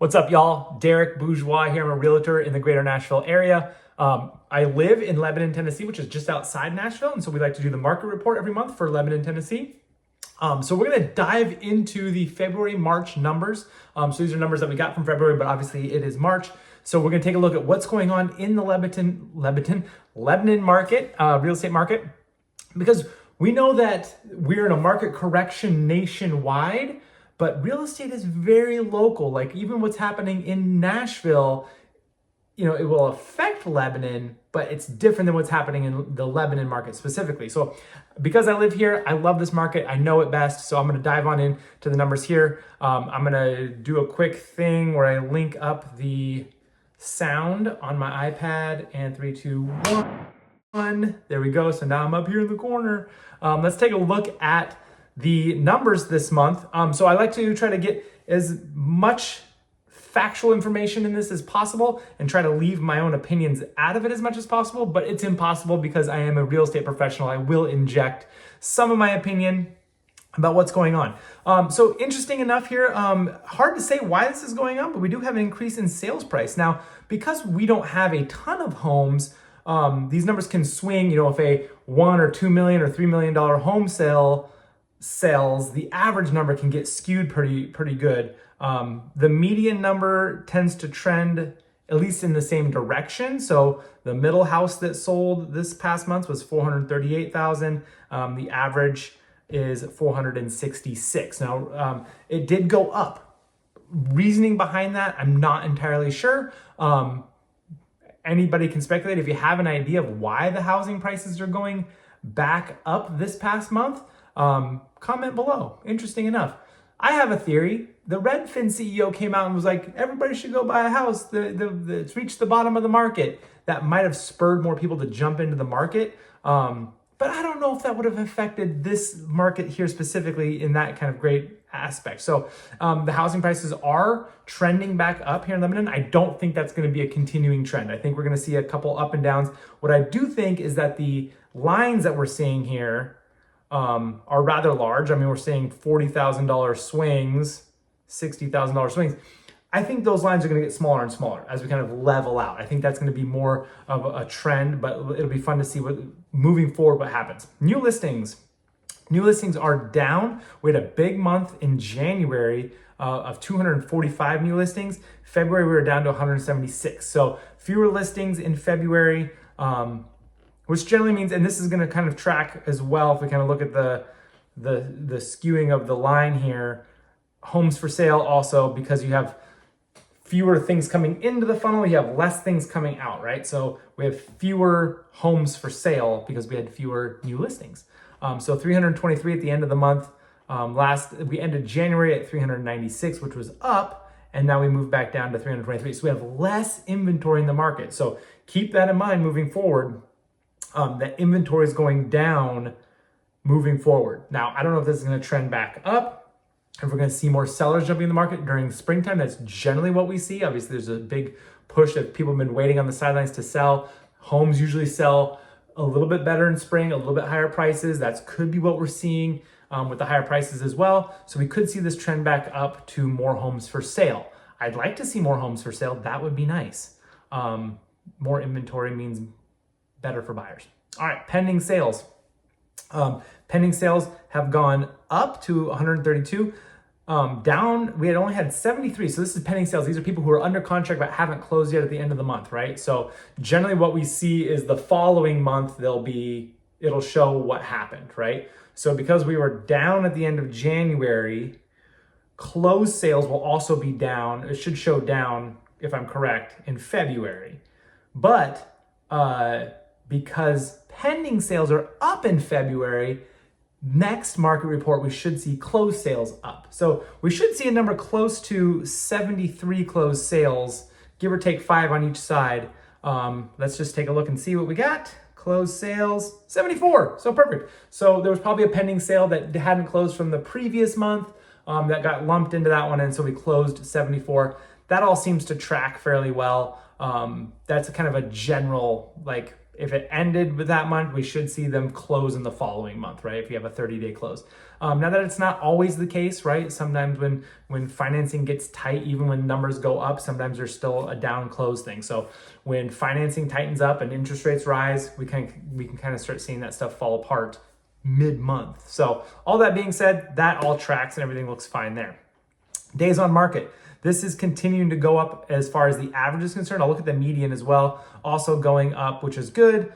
What's up, y'all? Darrick Bourgeois here. I'm a realtor in the greater Nashville area. I live in Lebanon, Tennessee, which is just outside Nashville. And so we like to do the market report every month for Lebanon, Tennessee. So we're going to dive into the February, March numbers. So these are numbers that we got from February, but obviously it is March. So we're going to take a look at what's going on in the Lebanon market, real estate market, because we know that we're in a market correction nationwide, but real estate is very local. Like even what's happening in Nashville, it will affect Lebanon, but it's different than what's happening in the Lebanon market specifically. So because I live here, I love this market. I know it best. So I'm going to dive on into the numbers here. I'm going to do a quick thing where I link up the sound on my iPad and 3, 2, 1. There we go. So now I'm up here in the corner. Let's take a look at the numbers this month. So I like to try to get as much factual information in this as possible and try to leave my own opinions out of it as much as possible, but it's impossible because I am a real estate professional. I will inject some of my opinion about what's going on. So interesting enough here, hard to say why this is going on, but we do have an increase in sales price. Now, because we don't have a ton of homes, these numbers can swing. If a $1 or $2 million or $3 million home sale sells, the average number can get skewed pretty good. The median number tends to trend at least in the same direction. So the middle house that sold this past month was 438,000. The average is 466. Now, it did go up. Reasoning behind that, I'm not entirely sure. Anybody can speculate. If you have an idea of why the housing prices are going back up this past month, comment below. Interesting enough. I have a theory. The Redfin CEO came out and was like, everybody should go buy a house. It's reached the bottom of the market. That might have spurred more people to jump into the market. But I don't know if that would have affected this market here specifically in that kind of great aspect. So the housing prices are trending back up here in Lebanon. I don't think that's going to be a continuing trend. I think we're going to see a couple up and downs. What I do think is that the lines that we're seeing here are rather large. I mean, we're seeing $40,000 swings, $60,000 swings. I think those lines are going to get smaller and smaller as we kind of level out. I think that's going to be more of a trend, but it'll be fun to see what moving forward what happens. New listings are down. We had a big month in January of 245 new listings. February, we were down to 176. So fewer listings in February, which generally means, and this is going to kind of track as well if we kind of look at the skewing of the line here. Homes for sale also, because you have fewer things coming into the funnel, you have less things coming out, right? So we have fewer homes for sale because we had fewer new listings. So 323 at the end of the month. We ended January at 396, which was up, and now we moved back down to 323. So we have less inventory in the market. So keep that in mind moving forward. That inventory is going down moving forward. Now, I don't know if this is going to trend back up. If we're going to see more sellers jumping in the market during springtime, that's generally what we see. Obviously, there's a big push that people have been waiting on the sidelines to sell. Homes usually sell a little bit better in spring, a little bit higher prices. That could be what we're seeing with the higher prices as well. So we could see this trend back up to more homes for sale. I'd like to see more homes for sale. That would be nice. More inventory means better for buyers. All right, pending sales. Pending sales have gone up to 132. Down, we had only had 73. So this is pending sales. These are people who are under contract but haven't closed yet at the end of the month, right? So generally what we see is the following month, it'll show what happened, right? So because we were down at the end of January, closed sales will also be down. It should show down, if I'm correct, in February. But because pending sales are up in February, next market report, we should see closed sales up. So we should see a number close to 73 closed sales, give or take 5 on each side. Let's just take a look and see what we got. Closed sales, 74. So perfect. So there was probably a pending sale that hadn't closed from the previous month that got lumped into that one. And so we closed 74. That all seems to track fairly well. That's a kind of a general, if it ended with that month, we should see them close in the following month, right? If you have a 30-day close. Now that it's not always the case, right? Sometimes when financing gets tight, even when numbers go up, sometimes there's still a down close thing. So when financing tightens up and interest rates rise, we can kind of start seeing that stuff fall apart mid-month. So all that being said, that all tracks and everything looks fine there. Days on market. This is continuing to go up as far as the average is concerned. I'll look at the median as well, also going up, which is good.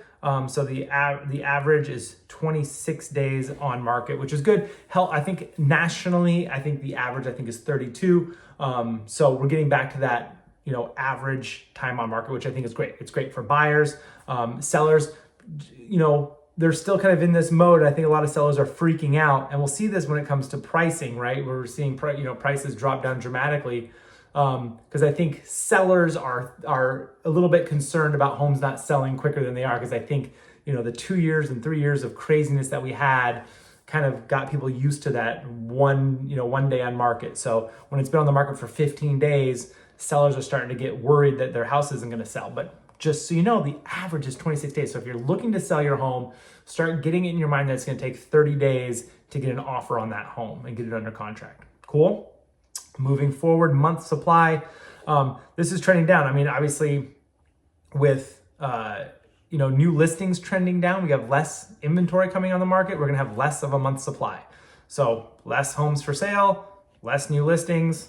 So the average is 26 days on market, which is good. Hell, I think nationally, I think the average is 32. So we're getting back to that, average time on market, which I think is great. It's great for buyers, sellers, they're still kind of in this mode. I think a lot of sellers are freaking out, and we'll see this when it comes to pricing, right? Where we're seeing prices drop down dramatically, because I think sellers are a little bit concerned about homes not selling quicker than they are, because I think the 2 years and 3 years of craziness that we had kind of got people used to that one day on market. So when it's been on the market for 15 days, sellers are starting to get worried that their house isn't going to sell. But just so you know, the average is 26 days. So if you're looking to sell your home, start getting it in your mind that it's going to take 30 days to get an offer on that home and get it under contract. Cool? Moving forward, month supply. This is trending down. I mean, obviously, with new listings trending down, we have less inventory coming on the market. We're going to have less of a month supply. So less homes for sale, less new listings.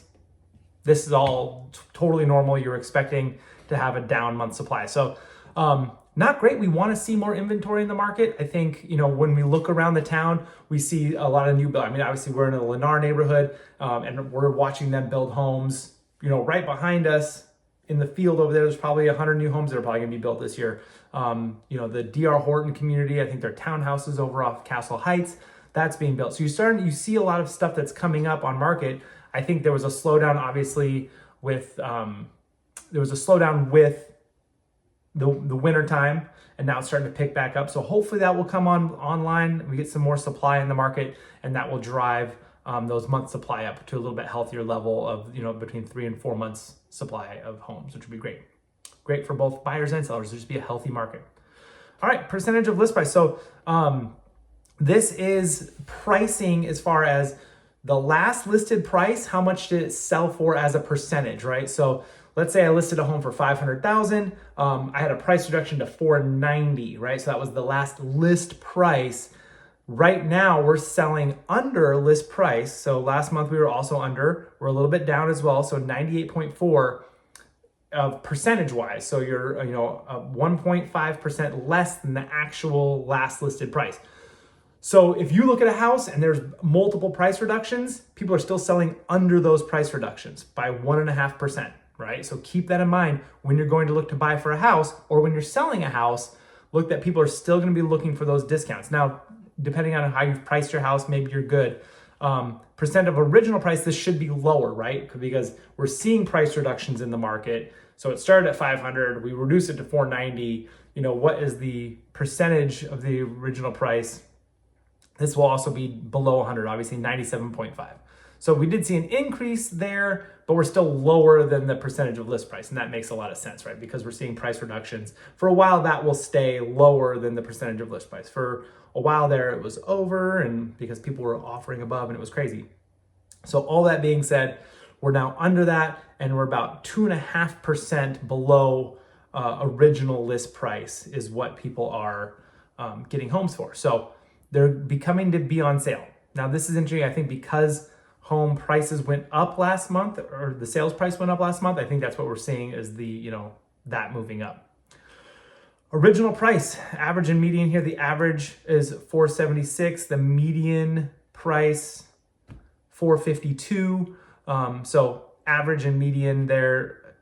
This is all totally normal. You're expecting to have a down month supply. So not great. We want to see more inventory in the market. I think, when we look around the town, we see a lot of new build. I mean, obviously we're in a Lennar neighborhood, and we're watching them build homes, right behind us in the field over there's probably 100 new homes that are probably gonna be built this year. The D.R. Horton community, I think their townhouses over off Castle Heights, that's being built. So you see a lot of stuff that's coming up on market. I think there was a slowdown, obviously, with the winter time, and now it's starting to pick back up. So hopefully that will come online. We get some more supply in the market, and that will drive those months supply up to a little bit healthier level of between 3 and 4 months supply of homes, which would be great. Great for both buyers and sellers. There'll just be a healthy market. All right, percentage of list price. So this is pricing as far as the last listed price. How much did it sell for as a percentage, right? So let's say I listed a home for $500,000. I had a price reduction to $490,000, right? So that was the last list price. Right now we're selling under list price. So last month we were also under. We're a little bit down as well. So 98.4 percentage wise. So you're 1.5% less than the actual last listed price. So if you look at a house and there's multiple price reductions, people are still selling under those price reductions by 1.5%. Right? So keep that in mind when you're going to look to buy for a house, or when you're selling a house, look that people are still going to be looking for those discounts. Now, depending on how you've priced your house, maybe you're good. Percent of original price, this should be lower, right? Because we're seeing price reductions in the market. So it started at 500, we reduced it to 490. What is the percentage of the original price? This will also be below 100, obviously 97.5. So we did see an increase there, but we're still lower than the percentage of list price. And that makes a lot of sense, right? Because we're seeing price reductions. For a while, that will stay lower than the percentage of list price. For a while there, it was over, and because people were offering above, and it was crazy. So all that being said, we're now under that, and we're about 2.5% below original list price is what people are getting homes for. So they're becoming to be on sale. Now, this is interesting, I think, because home prices went up last month, or the sales price went up last month. I think that's what we're seeing is that moving up. Original price, average and median here. The average is $476. The median price, $452. So average and median, they're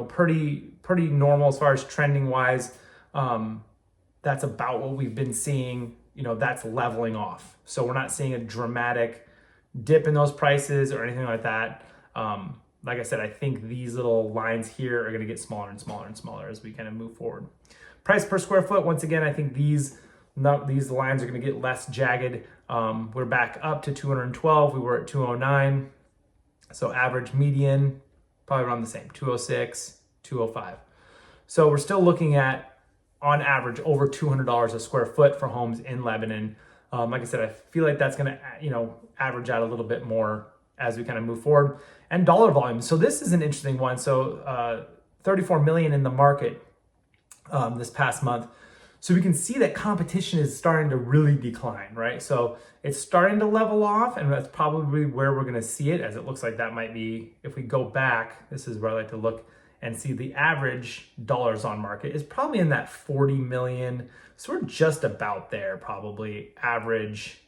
pretty normal as far as trending wise. That's about what we've been seeing. That's leveling off. So we're not seeing a dramatic dip in those prices or anything like that. Like I said, I think these little lines here are going to get smaller and smaller and smaller as we kind of move forward. Price per square foot, once again, I think these lines are going to get less jagged. We're back up to 212. We were at 209. So average median, probably around the same, 206, 205. So we're still looking at on average over $200 a square foot for homes in Lebanon. Like I said, I feel like that's going to, average out a little bit more as we kind of move forward. And dollar volume. So this is an interesting one. So 34 million in the market this past month. So we can see that competition is starting to really decline, right? So it's starting to level off, and that's probably where we're going to see it, as it looks like that might be, if we go back, this is where I like to look and see the average dollars on market is probably in that 40 million. So we're just about there, probably average,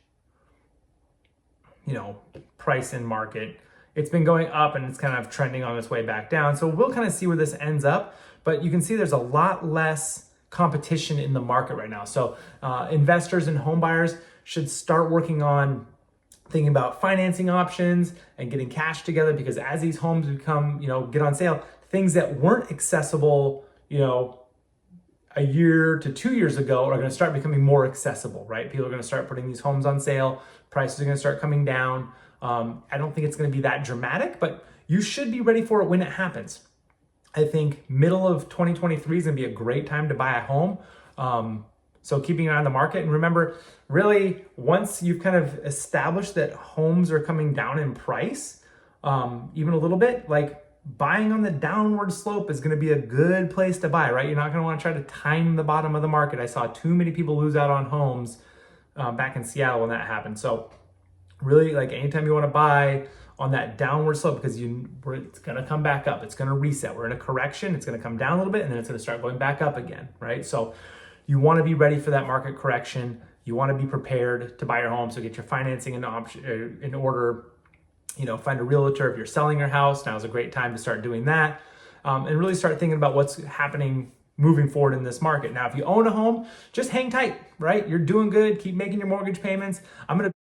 price in market. It's been going up and it's kind of trending on its way back down. So we'll kind of see where this ends up, but you can see there's a lot less competition in the market right now. So investors and home buyers should start working on thinking about financing options and getting cash together, because as these homes become, get on sale, things that weren't accessible, a year to 2 years ago are going to start becoming more accessible, right? People are going to start putting these homes on sale. Prices are going to start coming down. I don't think it's going to be that dramatic, but you should be ready for it when it happens. I think middle of 2023 is going to be a great time to buy a home. So keeping an eye on the market. And remember, really, once you've kind of established that homes are coming down in price, even a little bit, like buying on the downward slope is going to be a good place to buy, right? You're not going to want to try to time the bottom of the market. I saw too many people lose out on homes back in Seattle when that happened. So really, like anytime you want to buy on that downward slope, because it's going to come back up. It's going to reset. We're in a correction. It's going to come down a little bit, and then it's going to start going back up again, right? So you want to be ready for that market correction. You want to be prepared to buy your home. So get your financing in order. Find a realtor if you're selling your house. Now is a great time to start doing that, and really start thinking about what's happening moving forward in this market. Now, if you own a home, just hang tight, right? You're doing good. Keep making your mortgage payments. I'm going to